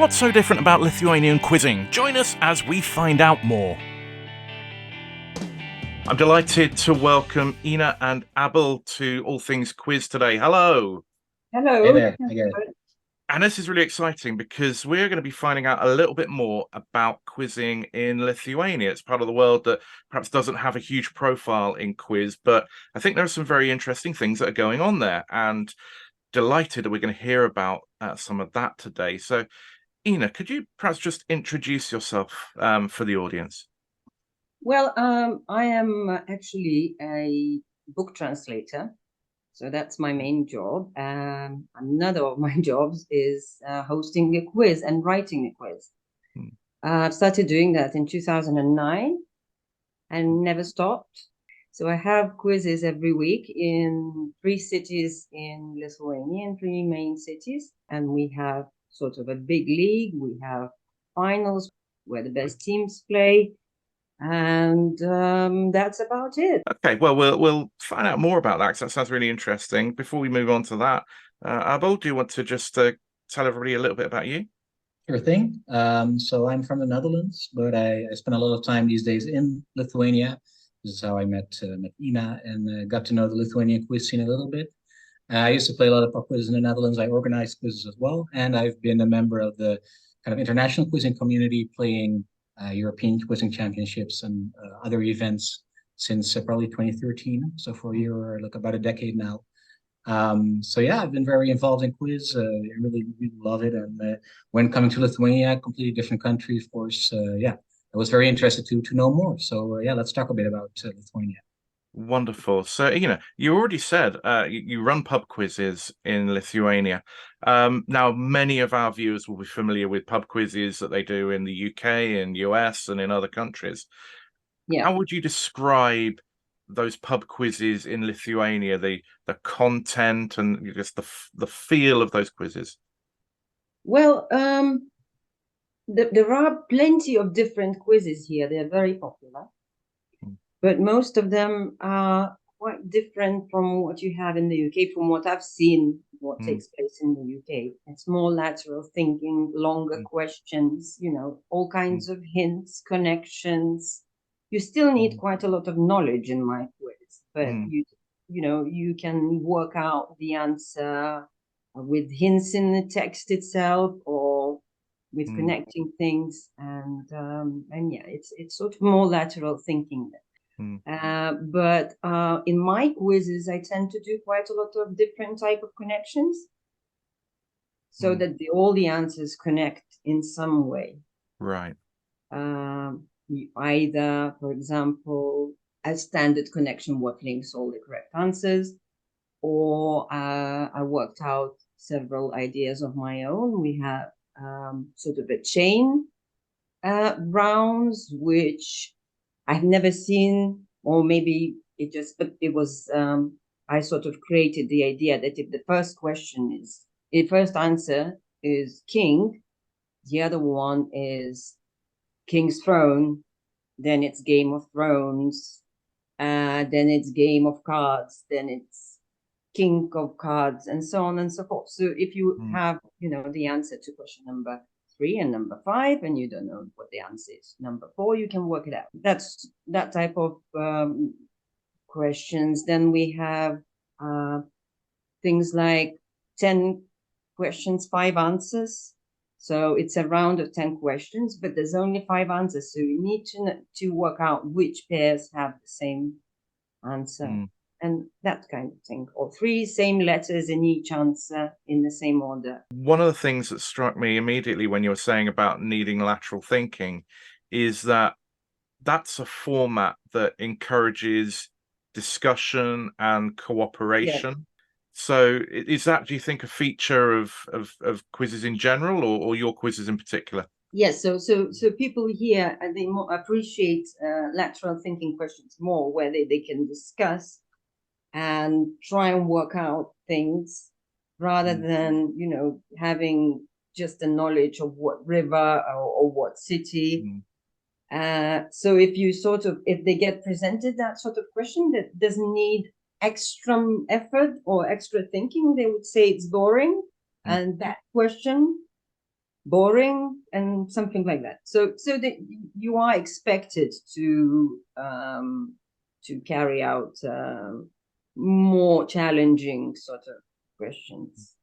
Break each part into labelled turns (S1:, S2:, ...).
S1: What's so different about Lithuanian quizzing? Join us as we find out more. I'm delighted to welcome Ina and Abel to All Things Quiz today. Hello.
S2: Hello.
S3: Hey there, I get it.
S1: And this is really exciting because we're going to be finding out a little bit more about quizzing in Lithuania. It's part of the world that perhaps doesn't have a huge profile in quiz, but I think there are some very interesting things that are going on there, and delighted that we're going to hear about some of that today. So, Ina, could you perhaps just introduce yourself for the audience?
S2: Well, I am actually a book translator, so that's my main job. Another of my jobs is hosting a quiz and writing a quiz. I've started doing that in 2009 and never stopped. So I have quizzes every week in 3 cities in Lithuania, in 3 main cities, and we have sort of a big league. We have finals where the best teams play. And that's about it.
S1: Okay, well, we'll find out more about that because that sounds really interesting. Before we move on to that, Abel, do you want to just tell everybody a little bit about you?
S3: Sure thing. So I'm from the Netherlands, but I spend a lot of time these days in Lithuania. This is how I met Ina and got to know the Lithuanian quiz scene a little bit. I used to play a lot of pub quizzes in the Netherlands. I organized quizzes as well, and I've been a member of the kind of international quizzing community, playing European quizzing championships and other events since probably 2013. So for a year or like about a decade now. So yeah, I've been very involved in quiz. I really, really love it. And when coming to Lithuania, a completely different country, of course, yeah, I was very interested to know more. So yeah, let's talk a bit about Lithuania.
S1: Wonderful. So, you already said you run pub quizzes in Lithuania. Now, many of our viewers will be familiar with pub quizzes that they do in the UK and US and in other countries.
S2: Yeah.
S1: How would you describe those pub quizzes in Lithuania, the content and just the feel of those quizzes?
S2: Well, there are plenty of different quizzes here. They're very popular, but most of them are quite different from what you have in the UK, from what I've seen, what takes place in the UK. It's more lateral thinking, longer questions, all kinds of hints, connections. You still need quite a lot of knowledge in my quiz, but you can work out the answer with hints in the text itself or with connecting things, and yeah, it's sort of more lateral thinking. But in my quizzes, I tend to do quite a lot of different type of connections, so that all the answers connect in some way.
S1: Right.
S2: Either, for example, a standard connection, what links all the correct answers, or I worked out several ideas of my own. We have sort of a chain rounds, which I've never seen, or maybe but it was, I sort of created the idea that if the first answer is king, the other one is king's throne, then it's Game of Thrones, then it's Game of Cards, then it's King of Cards, and so on and so forth. So if you have, the answer to question number 3 and number 5, and you don't know what the answer is number 4, you can work it out. That's that type of questions. Then we have things like 10 questions, 5 answers. So it's a round of 10 questions, but there's only 5 answers. So you need to work out which pairs have the same answer. And that kind of thing, or 3 same letters in each answer in the same order.
S1: One of the things that struck me immediately when you were saying about needing lateral thinking is that that's a format that encourages discussion and cooperation.
S2: Yes.
S1: So is that, do you think, a feature of quizzes in general, or your quizzes in particular?
S2: Yes, so people here, they more appreciate lateral thinking questions more, where they can discuss and try and work out things rather than, having just a knowledge of what river or what city. So if they get presented that sort of question that doesn't need extra effort or extra thinking, they would say it's boring. And that question boring and something like that. So that you are expected to carry out more challenging sort of questions.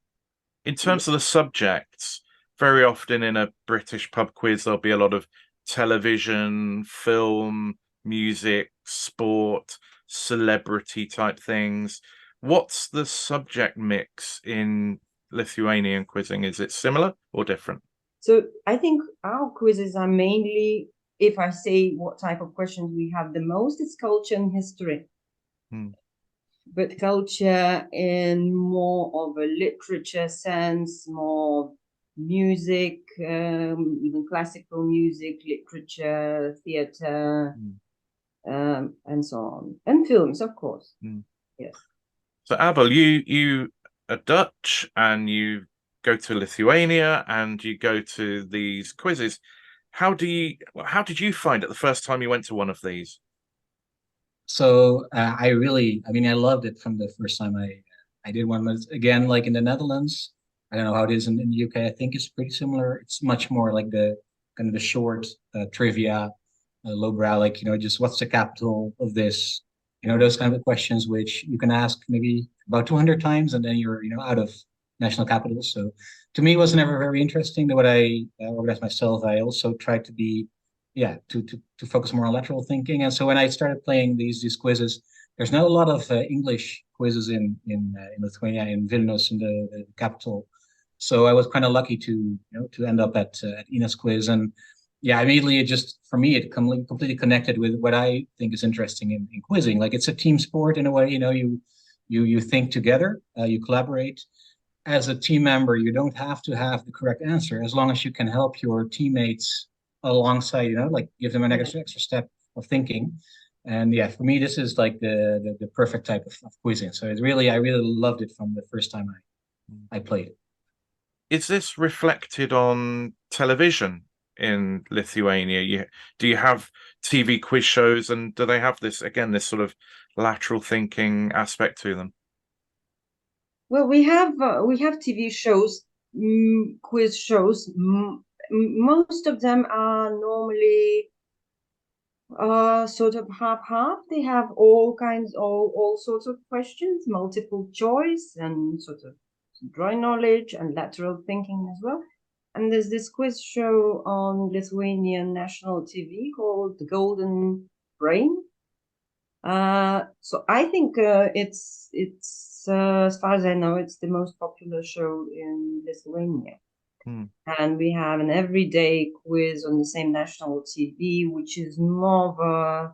S1: In terms of the subjects, very often in a British pub quiz, there'll be a lot of television, film, music, sport, celebrity type things. What's the subject mix in Lithuanian quizzing? Is it similar or different?
S2: So I think our quizzes are mainly, if I say what type of questions we have the most, it's culture and history. But culture in more of a literature sense, more music, even classical music, literature, theater, and so on, and films, of course. Yes.
S1: So Abel, you are Dutch and you go to Lithuania and you go to these quizzes. How did you find it the first time you went to one of these?
S3: So I mean, I loved it from the first time I did one. But again, like in the Netherlands, I don't know how it is in the UK. I think it's pretty similar. It's much more like the kind of the short trivia, lowbrow, like, just what's the capital of this? Those kind of questions which you can ask maybe about 200 times and then you're, out of national capitals. So to me, it was never very interesting. What I organized myself, I also tried to be to focus more on lateral thinking. And so when I started playing these quizzes, there's not a lot of English quizzes in Lithuania, in Vilnius, in the capital. So I was kind of lucky to end up at Ina's quiz. And yeah, immediately for me it completely connected with what I think is interesting in quizzing. Like, it's a team sport in a way. You think together, you collaborate. As a team member, you don't have to have the correct answer as long as you can help your teammates alongside, like give them an extra step of thinking. And yeah, for me, this is like the perfect type of quizzing. So I really loved it from the first time I played it.
S1: Is this reflected on television in Lithuania? Do you have TV quiz shows and do they have this sort of lateral thinking aspect to them?
S2: Well, we have TV shows, quiz shows. Most of them are normally sort of half. They have all sorts of questions, multiple choice, and sort of drawing knowledge and lateral thinking as well. And there's this quiz show on Lithuanian national TV called The Golden Brain. So I think it's as far as I know, it's the most popular show in Lithuania. And we have an everyday quiz on the same national TV, which is more of a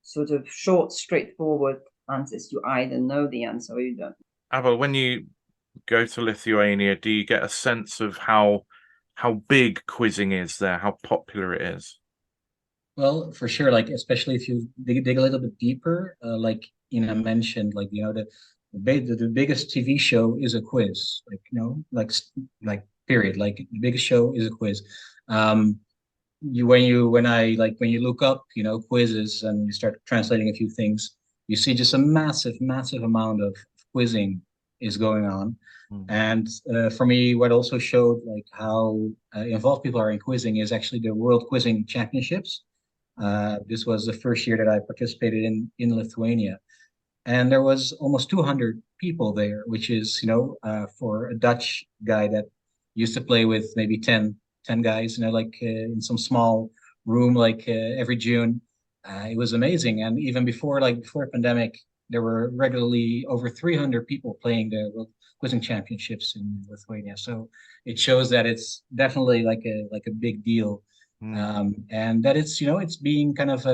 S2: sort of short, straightforward answers. You either know the answer or you don't.
S1: Abel, when you go to Lithuania, do you get a sense of how big quizzing is there, how popular it is?
S3: Well, for sure, like especially if you dig a little bit deeper, like Ina mentioned, like the biggest TV show is a quiz, like like period, like the biggest show is a quiz. When you look up, quizzes and you start translating a few things, you see just a massive amount of quizzing is going on. And for me, what also showed like how involved people are in quizzing is actually the World Quizzing Championships. This was the first year that I participated in Lithuania, and there was almost 200 people there, which is, for a Dutch guy that used to play with maybe 10 guys, like in some small room, like every June. It was amazing. And even before the pandemic, there were regularly over 300 people playing the World Quizzing Championships in Lithuania. So it shows that it's definitely like a big deal. And that it's being kind of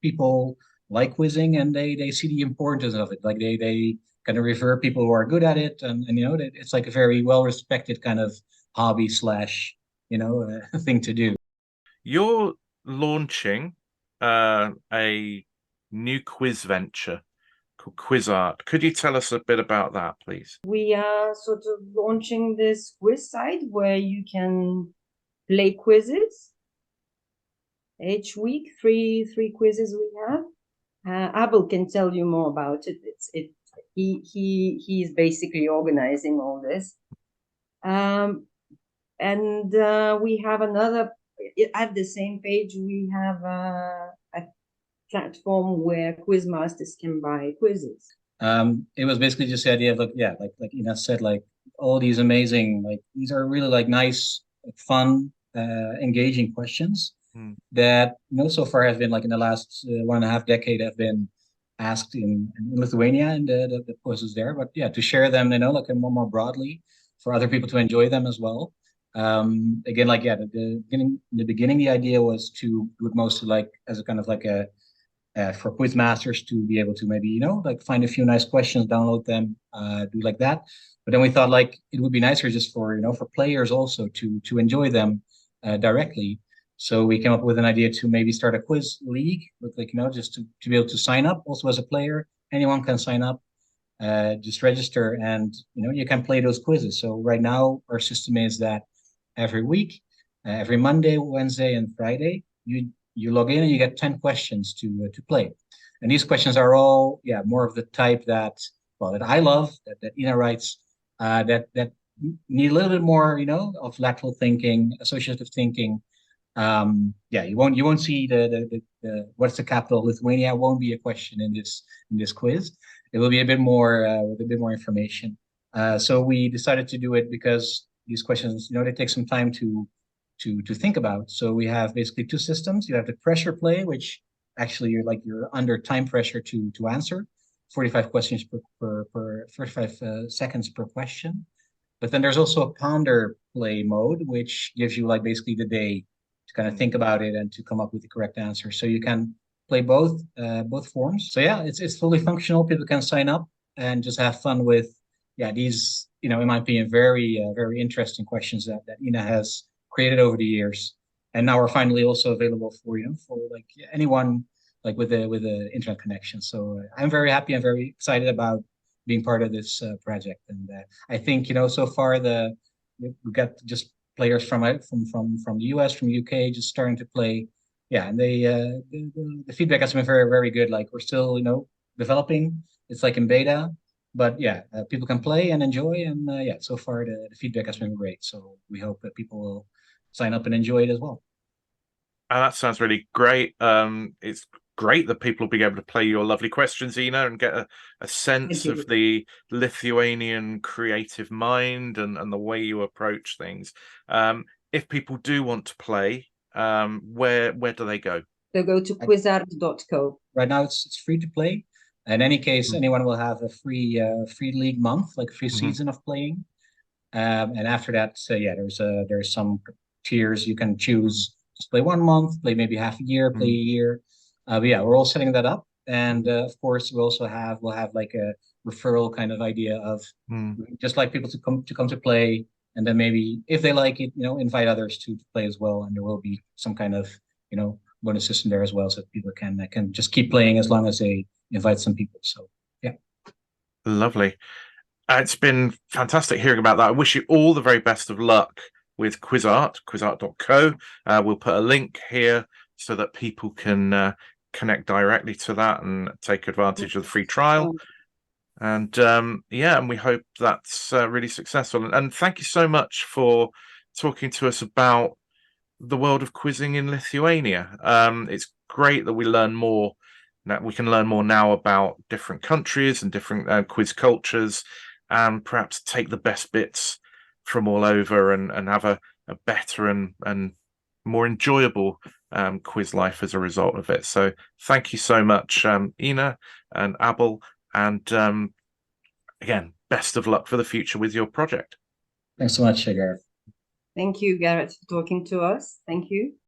S3: people like quizzing and they see the importance of it. Like they kind of revere people who are good at it, and it's like a very well respected kind of hobby slash thing to do.
S1: You're launching a new quiz venture called Quiz Art. Could you tell us a bit about that, please?
S2: We are sort of launching this quiz site where you can play quizzes each week. Three quizzes we have. Abel can tell you more about it. He's basically organizing all this. And we have another, at the same page, we have a platform where quiz masters can buy quizzes.
S3: It was basically just the idea of like, yeah, like Ina said, like all these amazing, like these are really like nice, fun, engaging questions
S1: Mm.
S3: that so far have been like in the last 1.5 decade have been asked in Lithuania and the quizzes there. But yeah, to share them, like more broadly for other people to enjoy them as well. Again, like yeah, the beginning, the idea was to do it mostly like as a kind of like a for quiz masters to be able to maybe like find a few nice questions, download them, do like that. But then we thought like it would be nicer just for for players also to enjoy them directly. So we came up with an idea to maybe start a quiz league with like just to be able to sign up also as a player. Anyone can sign up, just register, and you can play those quizzes. So right now our system is that every week, every Monday, Wednesday, and Friday, you log in and you get 10 questions to play. And these questions are all more of the type that that I love, that Ina writes, that need a little bit more of lateral thinking, associative thinking. You won't see the what's the capital of Lithuania won't be a question in this quiz. It will be a bit more with a bit more information. So we decided to do it because these questions, they take some time to think about. So we have basically two systems. You have the pressure play, which actually you're under time pressure to answer, 45 questions per 45 seconds per question. But then there's also a ponder play mode, which gives you like basically the day to kind of think about it and to come up with the correct answer. So you can play both forms. So yeah, it's fully functional. People can sign up and just have fun with these in my opinion very interesting questions that Ina has created over the years, and now are finally also available for for like anyone like with a internet connection. So I'm very happy and very excited about being part of this project, and I think so far we got just players from the US, from UK, just starting to play. Yeah, and the feedback has been very very good. Like we're still developing. It's like in beta, but yeah, people can play and enjoy, and so far the feedback has been great. So we hope that people will sign up and enjoy it as well.
S1: And that sounds really great. It's great that people will be able to play your lovely questions, Ina, and get a
S2: Thank
S1: sense of
S2: you.
S1: the Lithuanian creative mind and the way you approach things. If people do want to play, where do they go?
S2: So go to quizart.co.
S3: Right now it's free to play. In any case, anyone will have a free league month, like a free
S1: Mm-hmm.
S3: season of playing. And after that, there's some tiers you can choose. Just play 1 month, play maybe half a year, play a year. But yeah, we're all setting that up, and of course we'll have like a referral kind of idea of just like people to come to play, and then maybe if they like it, invite others to play as well, and there will be some kind of bonus system there as well, so that people can just keep playing as long as they invite some people. So yeah.
S1: Lovely. It's been fantastic hearing about that. I wish you all the very best of luck with Quizart, quizart.co. We'll put a link here so that people can connect directly to that and take advantage of the free trial. And and we hope that's really successful. And thank you so much for talking to us about the world of quizzing in Lithuania. It's great that we learn more. That we can learn more now about different countries and different quiz cultures, and perhaps take the best bits from all over and have a better and more enjoyable quiz life as a result of it. So thank you so much, Ina and Abel, and again, best of luck for the future with your project.
S3: Thanks so much, Gareth.
S2: Thank you, Gareth, for talking to us. Thank you.